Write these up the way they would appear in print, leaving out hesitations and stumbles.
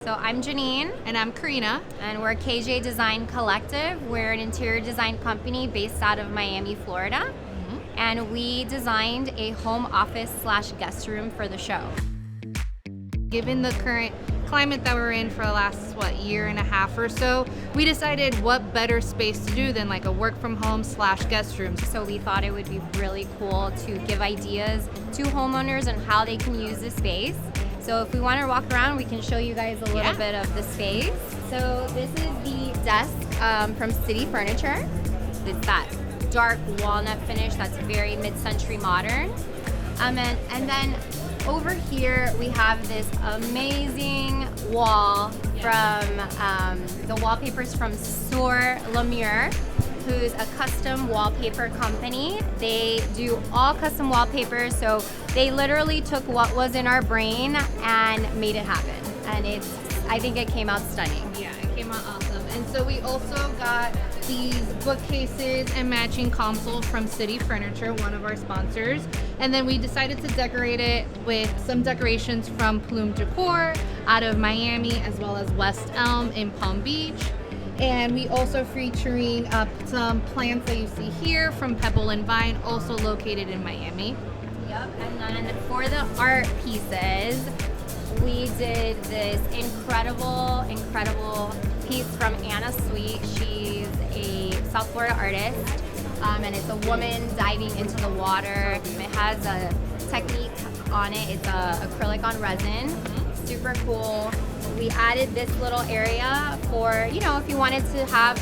So I'm Janine. And I'm Karina. And we're KJ Design Collective. We're an interior design company based out of Miami, Florida. And we designed a home office / guest room for the show. Given the current climate that we're in for the last, year and a half or so, we decided what better space to do than like a work from home / guest room. So we thought it would be really cool to give ideas to homeowners on how they can use the space. So if we want to walk around, we can show you guys a little bit of the space. So this is the desk from City Furniture. It's that dark walnut finish that's very mid-century modern. And then over here we have this amazing wall from the wallpapers from Sur La Mur, who's a custom wallpaper company. They do all custom wallpapers, so they literally took what was in our brain and made it happen. And I think it came out stunning. Yeah, it came out awesome. And so we also got these bookcases and matching console from City Furniture, one of our sponsors. And then we decided to decorate it with some decorations from Plume Decor out of Miami, as well as West Elm in Palm Beach. And we also featuring some plants that you see here from Pebble and Vine, also located in Miami. Yep, and then for the art pieces, we did this incredible piece from Anna Sweet. She's a South Florida artist, and it's a woman diving into the water. It has a technique on it. It's acrylic on resin. Super cool. We added this little area for, if you wanted to have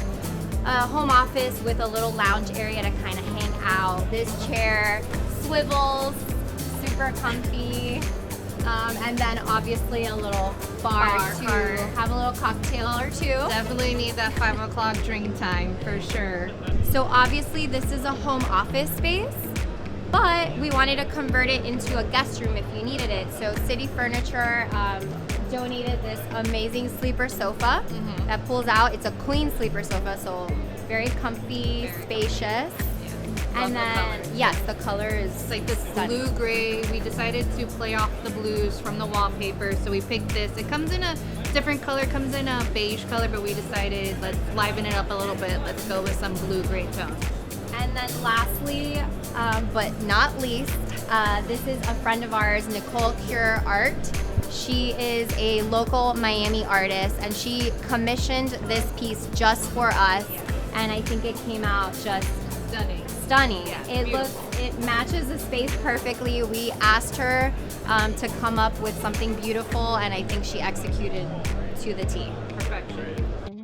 a home office with a little lounge area to kind of hang out. This chair swivels, super comfy. And then obviously a little bar to have a little cocktail or two. Definitely need that 5 o'clock drink time for sure. So obviously this is a home office space, but we wanted to convert it into a guest room if you needed it. So City Furniture donated this amazing sleeper sofa that pulls out. It's a queen sleeper sofa, so very comfy, spacious. And then, yes, the color is it's like this blue gray. We decided to play off the blues from the wallpaper, so we picked this. It comes in a different color, comes in a beige color, but we decided let's liven it up a little bit. Let's go with some blue gray tone. And then lastly, but not least, this is a friend of ours, Nicole Cure Art. She is a local Miami artist, and she commissioned this piece just for us, and I think it came out just stunning. Yeah, It matches the space perfectly. We asked her to come up with something beautiful, and I think she executed to the T. Perfection.